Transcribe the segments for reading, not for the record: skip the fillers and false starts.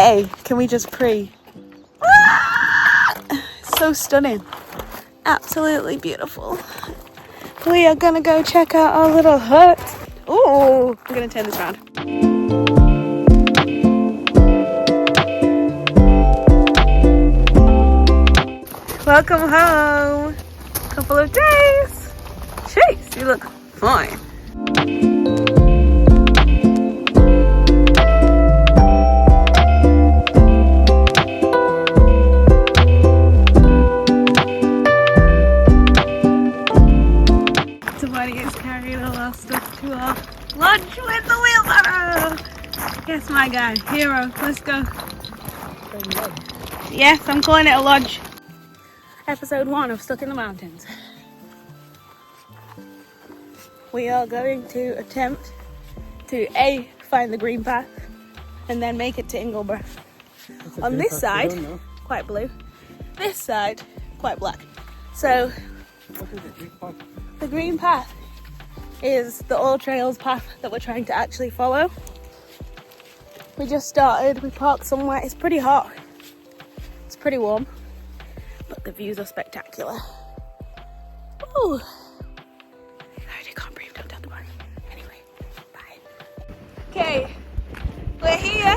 A, can we just pre? So stunning. Absolutely beautiful. We are gonna go check out our little hut. Oh, I'm gonna turn this around. Welcome home. Couple of days. Jeez, you look fine. Somebody is carrying all our stuff to our lodge with the wheelbarrow. Yes, my guy, hero. Let's go. Yes, I'm calling it a lodge. Episode 1 of Stuck in the Mountains. We are going to attempt to A, find the green path and then make it to Ingleborough. On this side, quite blue. This side, quite black. So, what is the green path? The green path is the All Trails path that we're trying to actually follow. We just started, we parked somewhere. It's pretty hot. It's pretty warm. But the views are spectacular. Ooh. I already can't breathe, don't talk about it. Anyway, bye. Okay, we're here.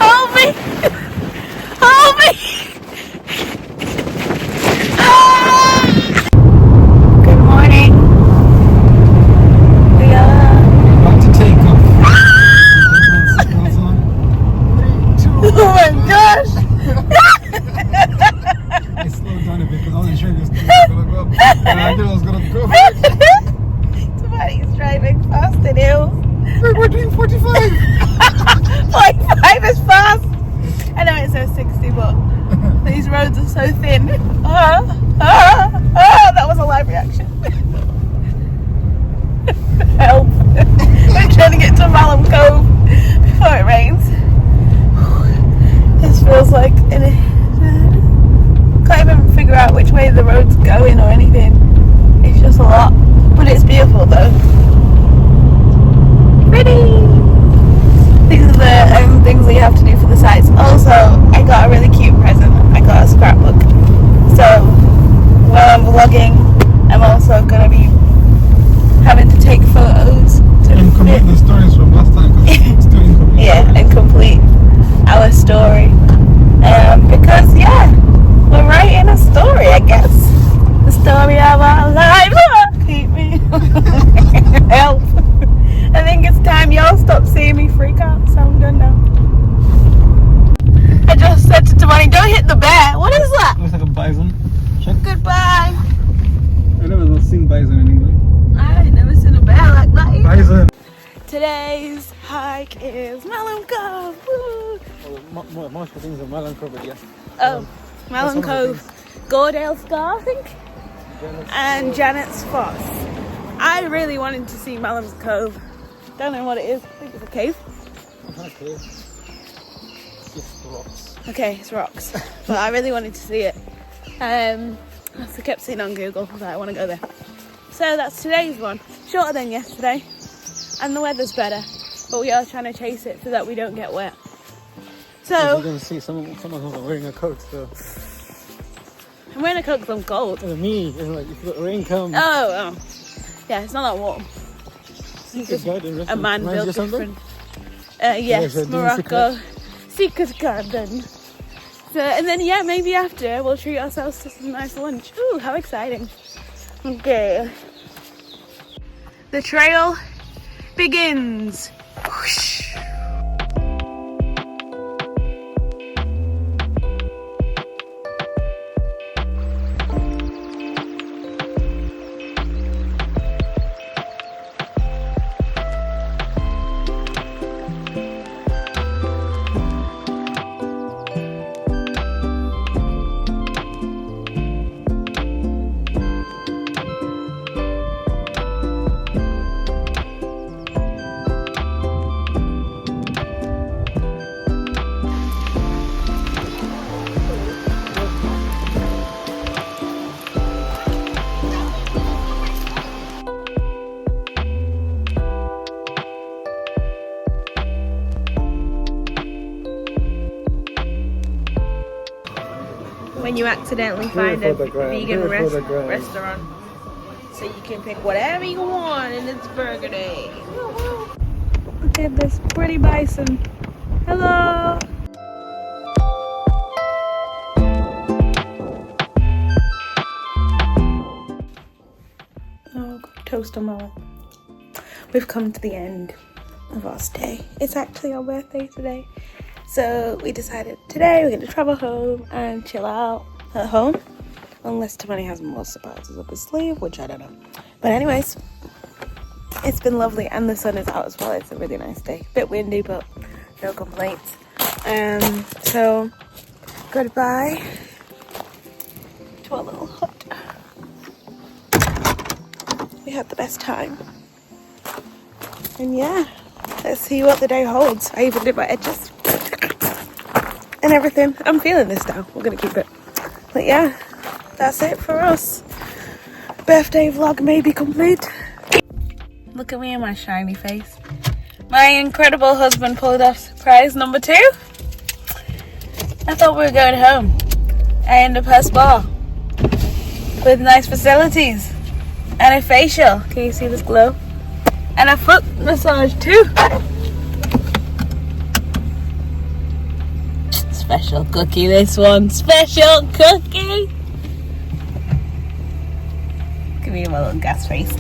Hold me! Hold me! Somebody's driving fast in hills. We're doing 45. 45 is fast. I know it says 60, but these roads are so thin. That was a live reaction. Help. We're trying to get to Malham Cove before it rains. This feels like can't even figure out which way the road's going or anything. It's just a lot, but it's beautiful though. Pretty. These are the things that you have to do for the sites. Also, I got a really cute present. I got a scrapbook. So while I'm vlogging, I'm also gonna be having to take photos to complete the stories from last time. It's still incomplete. Yeah, and complete our story. Because we're writing a story, I guess. The story of our lives. Keep me. Help. I think it's time y'all stop seeing me freak out, so I'm done now. I just said to Tamani, don't hit the bear. What is that? Looks like a bison. Check. Goodbye. I never seen bison in England. I ain't never seen a bear like that either. Bison. Today's hike is Malham Cove. Woo. Oh, most of the things are Malham Cove, but yes. Oh, Malham Cove, Gordale Scar, I think, and Janet's Foss. I really wanted to see Malham Cove. Don't know what it is. I think it's a cave. It's not a cave. It's rocks. Okay, it's rocks. But I really wanted to see it. I kept seeing it on Google, so I want to go there. So that's today's one. Shorter than yesterday. And the weather's better. But we are trying to chase it so that we don't get wet. So you're going to see someone wearing a coat, so. I'm wearing a coat because I'm cold. Me, it's like if the rain comes. Oh. Yeah, it's not that warm. It's just a man built different. Yes, Morocco. Secret garden. So, and then maybe after we'll treat ourselves to some nice lunch. Ooh, how exciting. Okay. The trail begins. Whoosh. when you accidentally find a vegan restaurant. So you can pick whatever you want and it's burger day. Look at this pretty bison. Hello! Oh, toast on my lap. We've come to the end of our stay. It's actually our birthday today. So we decided today we're going to travel home and chill out at home. Unless Tamani has more surprises up his sleeve, which I don't know. But anyways, it's been lovely and the sun is out as well. It's a really nice day. Bit windy, but no complaints. So goodbye to our little hut. We had the best time. And yeah, let's see what the day holds. I even did my edges and everything. I'm feeling this now. We're gonna keep it. But yeah, that's it for us. Birthday vlog may be complete. Look at me and my shiny face. My incredible husband pulled off surprise number 2. I thought we were going home. I ended up at a spa with nice facilities and a facial. Can you see this glow? And a foot massage too. Special cookie, this one. Special cookie. Give me my little gas face.